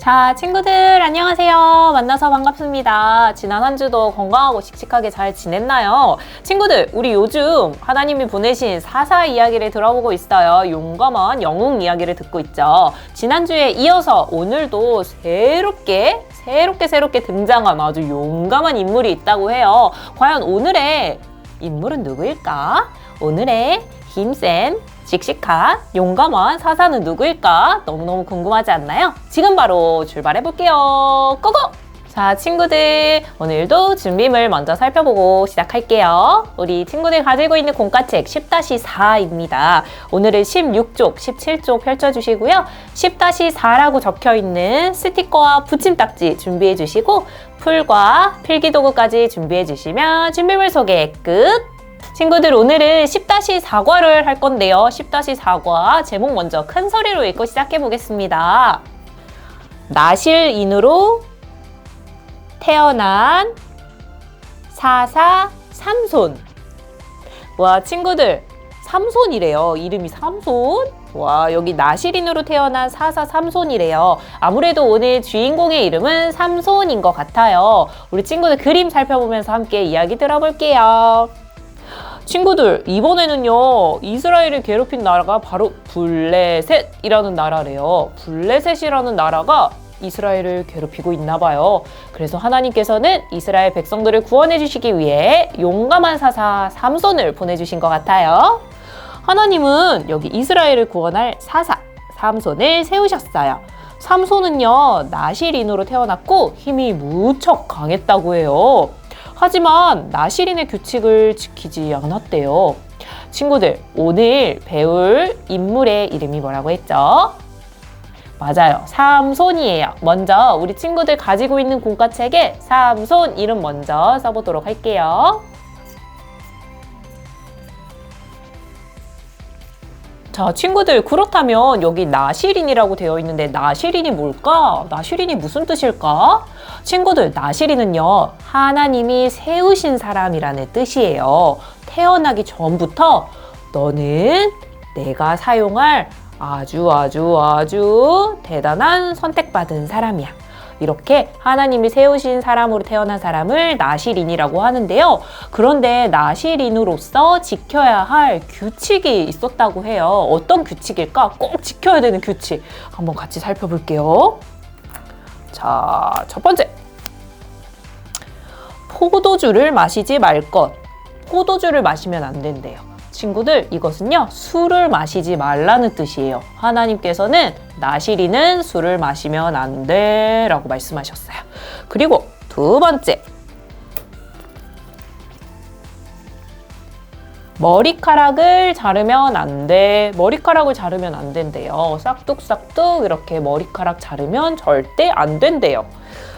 자, 친구들 안녕하세요. 만나서 반갑습니다. 지난 한 주도 건강하고 씩씩하게 잘 지냈나요? 친구들, 우리 요즘 하나님이 보내신 사사 이야기를 들어보고 있어요. 용감한 영웅 이야기를 듣고 있죠. 지난주에 이어서 오늘도 새롭게 등장한 아주 용감한 인물이 있다고 해요. 과연 오늘의 인물은 누구일까? 오늘의 힘센 씩씩한 용감한 사사는 누구일까? 너무너무 궁금하지 않나요? 지금 바로 출발해볼게요. 고고! 자, 친구들 오늘도 준비물 먼저 살펴보고 시작할게요. 우리 친구들 가지고 있는 공과책 10-4입니다. 오늘은 16쪽, 17쪽 펼쳐주시고요. 10-4라고 적혀있는 스티커와 붙임딱지 준비해주시고 풀과 필기도구까지 준비해주시면 준비물 소개 끝! 친구들 오늘은 10-4과를 할 건데요. 10-4과 제목 먼저 큰 소리로 읽고 시작해 보겠습니다. 나실인으로 태어난 사사 삼손. 와, 친구들 삼손이래요. 이름이 삼손? 와, 여기 나실인으로 태어난 사사 삼손이래요. 아무래도 오늘 주인공의 이름은 삼손인 것 같아요. 우리 친구들 그림 살펴보면서 함께 이야기 들어볼게요. 친구들, 이번에는요, 이스라엘을 괴롭힌 나라가 바로 블레셋이라는 나라래요. 블레셋이라는 나라가 이스라엘을 괴롭히고 있나 봐요. 그래서 하나님께서는 이스라엘 백성들을 구원해 주시기 위해 용감한 사사 삼손을 보내주신 것 같아요. 하나님은 여기 이스라엘을 구원할 사사 삼손을 세우셨어요. 삼손은요, 나실인으로 태어났고 힘이 무척 강했다고 해요. 하지만 나실인의 규칙을 지키지 않았대요. 친구들, 오늘 배울 인물의 이름이 뭐라고 했죠? 맞아요. 삼손이에요. 먼저 우리 친구들 가지고 있는 공과책에 삼손 이름 먼저 써보도록 할게요. 자, 친구들, 그렇다면 여기 나실인이라고 되어 있는데 나실인이 뭘까? 나실인이 무슨 뜻일까? 친구들, 나실인은요, 하나님이 세우신 사람이라는 뜻이에요. 태어나기 전부터 너는 내가 사용할 아주 대단한 선택받은 사람이야. 이렇게 하나님이 세우신 사람으로 태어난 사람을 나실인이라고 하는데요. 그런데 나실인으로서 지켜야 할 규칙이 있었다고 해요. 어떤 규칙일까? 꼭 지켜야 되는 규칙. 한번 같이 살펴볼게요. 자, 첫 번째. 포도주를 마시지 말 것. 포도주를 마시면 안 된대요. 친구들, 이것은요, 술을 마시지 말라는 뜻이에요. 하나님께서는 나실인은 술을 마시면 안 돼 라고 말씀하셨어요. 그리고 두 번째. 머리카락을 자르면 안 돼. 머리카락을 자르면 안 된대요. 싹둑싹둑 이렇게 머리카락 자르면 절대 안 된대요.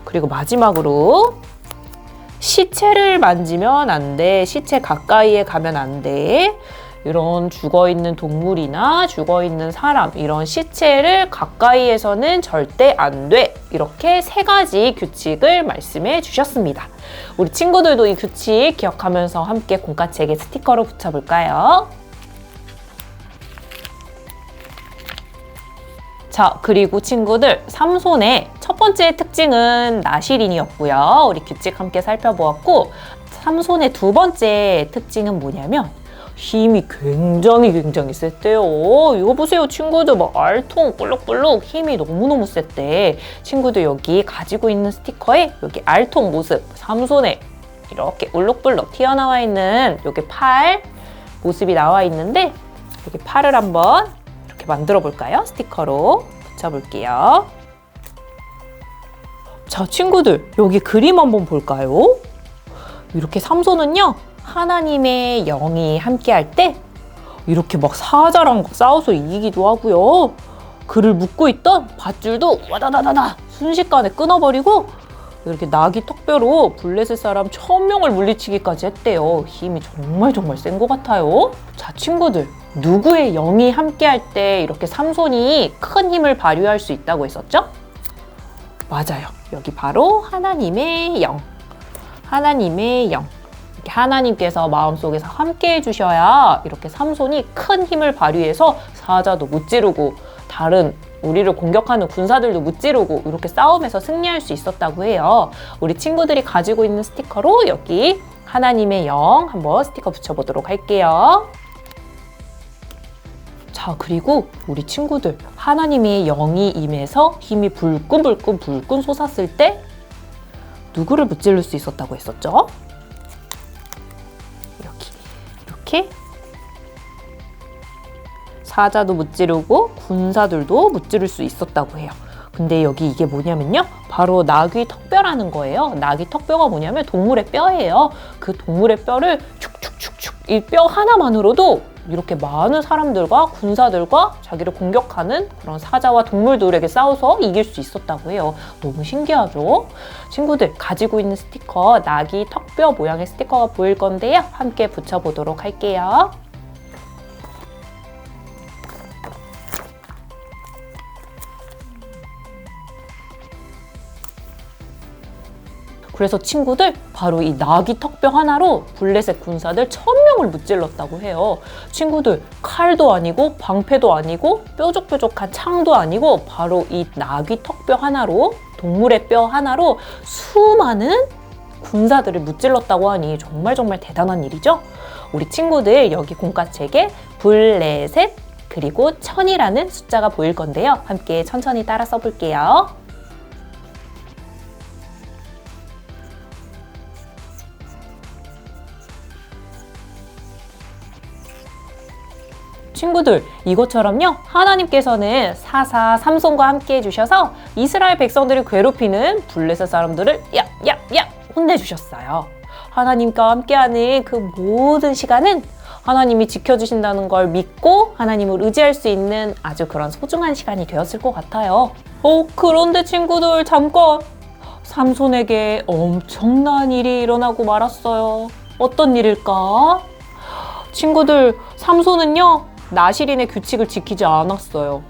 그리고 마지막으로 시체를 만지면 안 돼. 시체 가까이에 가면 안 돼. 이런 죽어있는 동물이나 죽어있는 사람, 이런 시체를 가까이에서는 절대 안 돼. 이렇게 3가지 규칙을 말씀해 주셨습니다. 우리 친구들도 이 규칙 기억하면서 함께 공과책에 스티커로 붙여볼까요? 자, 그리고 친구들, 삼손의 첫 번째 특징은 나실인이었고요. 우리 규칙 함께 살펴보았고, 삼손의 두 번째 특징은 뭐냐면 힘이 굉장히 셌대요. 이거 보세요, 친구들. 막 알통 볼록볼록 힘이 너무너무 셌대. 친구들, 여기 가지고 있는 스티커에 여기 알통 모습, 삼손에 이렇게 울룩불룩 튀어나와 있는 여기 팔 모습이 나와 있는데, 여기 팔을 한번 이렇게 만들어 볼까요? 스티커로 붙여볼게요. 자, 친구들, 여기 그림 한번 볼까요? 이렇게 삼손은요, 하나님의 영이 함께할 때 이렇게 막 사자랑 싸워서 이기기도 하고요. 그를 묶고 있던 밧줄도 와다다다다 순식간에 끊어버리고 이렇게 나귀 턱뼈로 블레셋 사람 1000명을 물리치기까지 했대요. 힘이 정말 센 것 같아요. 자, 친구들, 누구의 영이 함께할 때 이렇게 삼손이 큰 힘을 발휘할 수 있다고 했었죠? 맞아요. 여기 바로 하나님의 영. 하나님의 영. 이렇게 하나님께서 마음속에서 함께 해주셔야 이렇게 삼손이 큰 힘을 발휘해서 사자도 무찌르고 다른 우리를 공격하는 군사들도 무찌르고 이렇게 싸움에서 승리할 수 있었다고 해요. 우리 친구들이 가지고 있는 스티커로 여기 하나님의 영 한번 스티커 붙여보도록 할게요. 자, 그리고 우리 친구들 하나님의 영이 임해서 힘이 불끈 솟았을 때 누구를 무찌를 수 있었다고 했었죠? 이렇게 사자도 무찌르고 군사들도 무찌를 수 있었다고 해요. 근데 여기 이게 뭐냐면요, 바로 나귀 턱뼈라는 거예요. 나귀 턱뼈가 뭐냐면 동물의 뼈예요. 그 동물의 뼈를 축축축축 이 뼈 하나만으로도 이렇게 많은 사람들과 군사들과 자기를 공격하는 그런 사자와 동물들에게 싸워서 이길 수 있었다고 해요. 너무 신기하죠? 친구들 가지고 있는 스티커 나귀 턱뼈 모양의 스티커가 보일 건데요. 함께 붙여보도록 할게요. 그래서 친구들 바로 이 나귀 턱뼈 하나로 블레셋 군사들 1000명을 무찔렀다고 해요. 친구들 칼도 아니고 방패도 아니고 뾰족뾰족한 창도 아니고 바로 이 나귀 턱뼈 하나로 동물의 뼈 하나로 수많은 군사들을 무찔렀다고 하니 정말 대단한 일이죠. 우리 친구들 여기 공과책에 블레셋 그리고 1000이라는 숫자가 보일 건데요. 함께 천천히 따라 써볼게요. 친구들 이것처럼요 하나님께서는 사사 삼손과 함께 해주셔서 이스라엘 백성들을 괴롭히는 블레셋 사람들을 야 혼내주셨어요. 하나님과 함께하는 그 모든 시간은 하나님이 지켜주신다는 걸 믿고 하나님을 의지할 수 있는 아주 그런 소중한 시간이 되었을 것 같아요. 그런데 친구들 잠깐, 삼손에게 엄청난 일이 일어나고 말았어요. 어떤 일일까? 친구들 삼손은요 나시린의 규칙을 지키지 않았어요.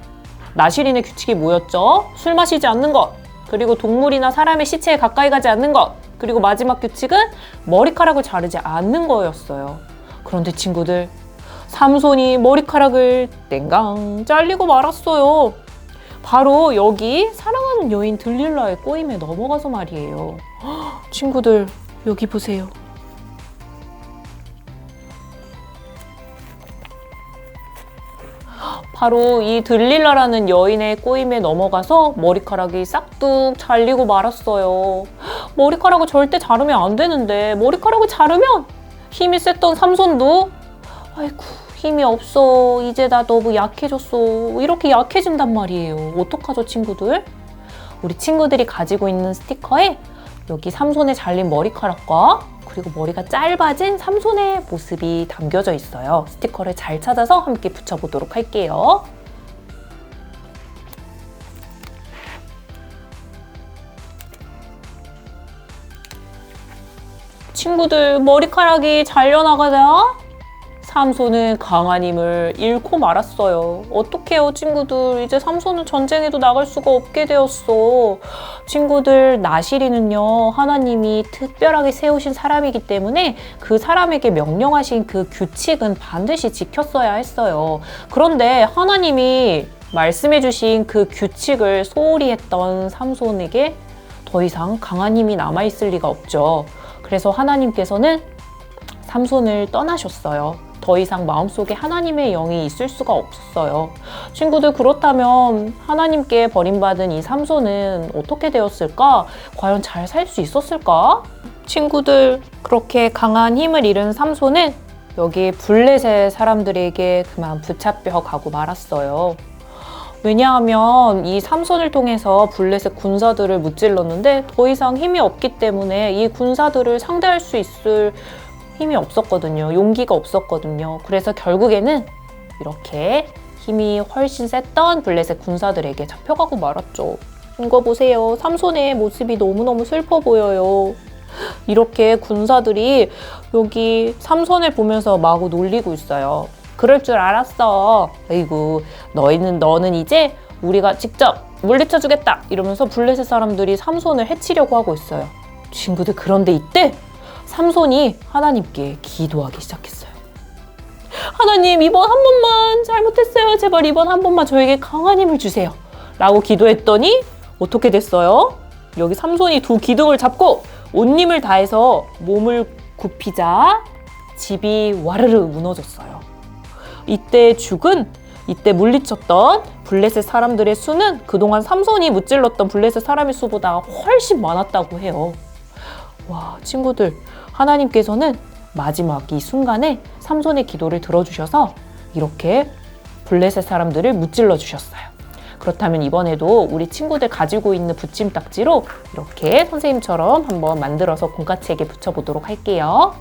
나시린의 규칙이 뭐였죠? 술 마시지 않는 것, 그리고 동물이나 사람의 시체에 가까이 가지 않는 것, 그리고 마지막 규칙은 머리카락을 자르지 않는 거였어요. 그런데 친구들 삼손이 머리카락을 땡강 잘리고 말았어요. 바로 여기 사랑하는 여인 들릴라의 꼬임에 넘어가서 말이에요. 친구들 여기 보세요. 바로 이 들릴라라는 여인의 꼬임에 넘어가서 머리카락이 싹둑 잘리고 말았어요. 머리카락을 절대 자르면 안 되는데 머리카락을 자르면 힘이 셌던 삼손도 아이고 힘이 없어, 이제 나 너무 약해졌어, 이렇게 약해진단 말이에요. 어떡하죠 친구들? 우리 친구들이 가지고 있는 스티커에 여기 삼손의 잘린 머리카락과 그리고 머리가 짧아진 삼손의 모습이 담겨져 있어요. 스티커를 잘 찾아서 함께 붙여보도록 할게요. 친구들 머리카락이 잘려나가자 삼손은 강한 힘을 잃고 말았어요. 어떡해요 친구들, 이제 삼손은 전쟁에도 나갈 수가 없게 되었어. 친구들 나시린은요 하나님이 특별하게 세우신 사람이기 때문에 그 사람에게 명령하신 그 규칙은 반드시 지켰어야 했어요. 그런데 하나님이 말씀해 주신 그 규칙을 소홀히 했던 삼손에게 더 이상 강한 힘이 남아있을 리가 없죠. 그래서 하나님께서는 삼손을 떠나셨어요. 더 이상 마음속에 하나님의 영이 있을 수가 없었어요. 친구들 그렇다면 하나님께 버림받은 이 삼손은 어떻게 되었을까? 과연 잘 살 수 있었을까? 친구들 그렇게 강한 힘을 잃은 삼손은 여기 블레셋 사람들에게 그만 붙잡혀 가고 말았어요. 왜냐하면 이 삼손을 통해서 블레셋 군사들을 무찔렀는데 더 이상 힘이 없기 때문에 이 군사들을 상대할 수 있을 힘이 없었거든요. 용기가 없었거든요. 그래서 결국에는 이렇게 힘이 훨씬 셌던 블레셋 군사들에게 잡혀가고 말았죠. 이거 보세요. 삼손의 모습이 너무너무 슬퍼 보여요. 이렇게 군사들이 여기 삼손을 보면서 마구 놀리고 있어요. 그럴 줄 알았어. 아이고 너는 이제 우리가 직접 물리쳐주겠다 이러면서 블레셋 사람들이 삼손을 해치려고 하고 있어요. 친구들 그런데 이때 삼손이 하나님께 기도하기 시작했어요. 하나님 이번 한 번만 잘못했어요. 제발 이번 한 번만 저에게 강한 힘을 주세요. 라고 기도했더니 어떻게 됐어요? 여기 삼손이 두 기둥을 잡고 온 힘을 다해서 몸을 굽히자 집이 와르르 무너졌어요. 이때 물리쳤던 블레셋 사람들의 수는 그동안 삼손이 무찔렀던 블레셋 사람의 수보다 훨씬 많았다고 해요. 와, 친구들, 하나님께서는 마지막 이 순간에 삼손의 기도를 들어주셔서 이렇게 블레셋 사람들을 무찔러 주셨어요. 그렇다면 이번에도 우리 친구들 가지고 있는 붙임딱지로 이렇게 선생님처럼 한번 만들어서 공까치에게 붙여보도록 할게요.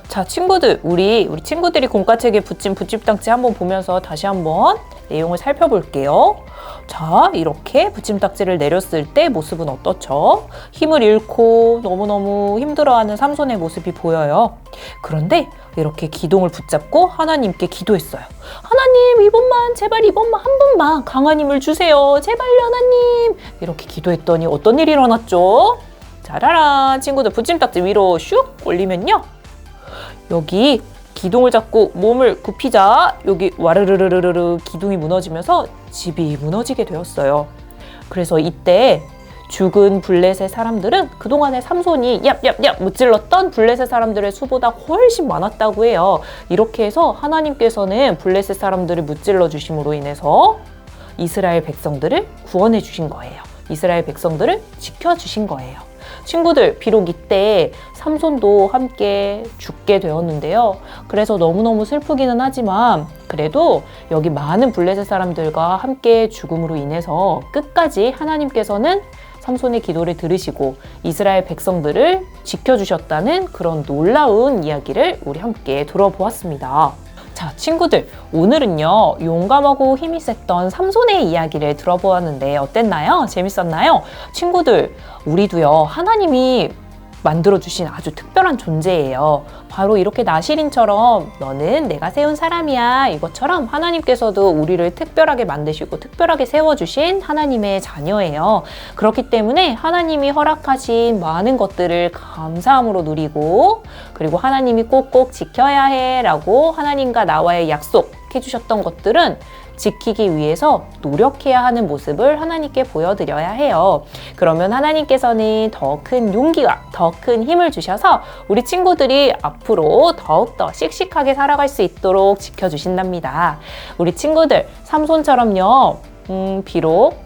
자, 친구들, 우리 친구들이 공까책에 붙인 붙임딱지 한번 보면서 다시 한번 내용을 살펴볼게요. 자, 이렇게 붙임딱지를 내렸을 때 모습은 어떻죠? 힘을 잃고 너무너무 힘들어하는 삼손의 모습이 보여요. 그런데 이렇게 기둥을 붙잡고 하나님께 기도했어요. 하나님, 이번만, 제발 이번만, 한 번만 강한 힘을 주세요. 제발요, 하나님. 이렇게 기도했더니 어떤 일이 일어났죠? 짜라란, 친구들 붙임딱지 위로 슉 올리면요. 여기 기둥을 잡고 몸을 굽히자 여기 와르르르르르 기둥이 무너지면서 집이 무너지게 되었어요. 그래서 이때 죽은 블레셋 사람들은 그동안에 삼손이 얍얍얍 무찔렀던 블레셋 사람들의 수보다 훨씬 많았다고 해요. 이렇게 해서 하나님께서는 블레셋 사람들을 무찔러 주심으로 인해서 이스라엘 백성들을 구원해 주신 거예요. 이스라엘 백성들을 지켜주신 거예요. 친구들, 비록 이때 삼손도 함께 죽게 되었는데요. 그래서 너무너무 슬프기는 하지만 그래도 여기 많은 블레셋 사람들과 함께 죽음으로 인해서 끝까지 하나님께서는 삼손의 기도를 들으시고 이스라엘 백성들을 지켜주셨다는 그런 놀라운 이야기를 우리 함께 들어보았습니다. 자, 친구들, 오늘은요 용감하고 힘이 셌던 삼손의 이야기를 들어보았는데 어땠나요? 재밌었나요? 친구들, 우리도요 하나님이 만들어주신 아주 특별한 존재예요. 바로 이렇게 나시린처럼 너는 내가 세운 사람이야 이것처럼 하나님께서도 우리를 특별하게 만드시고 특별하게 세워주신 하나님의 자녀예요. 그렇기 때문에 하나님이 허락하신 많은 것들을 감사함으로 누리고 그리고 하나님이 꼭꼭 지켜야 해 라고 하나님과 나와의 약속해 주셨던 것들은 지키기 위해서 노력해야 하는 모습을 하나님께 보여드려야 해요. 그러면 하나님께서는 더 큰 용기와 더 큰 힘을 주셔서 우리 친구들이 앞으로 더욱더 씩씩하게 살아갈 수 있도록 지켜주신답니다. 우리 친구들, 삼손처럼요, 비록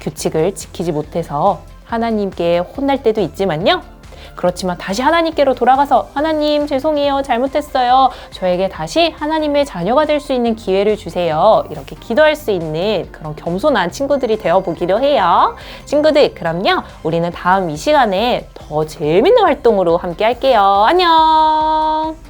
규칙을 지키지 못해서 하나님께 혼날 때도 있지만요. 그렇지만 다시 하나님께로 돌아가서 하나님 죄송해요. 잘못했어요. 저에게 다시 하나님의 자녀가 될 수 있는 기회를 주세요. 이렇게 기도할 수 있는 그런 겸손한 친구들이 되어보기로 해요. 친구들, 그럼요. 우리는 다음 이 시간에 더 재밌는 활동으로 함께 할게요. 안녕.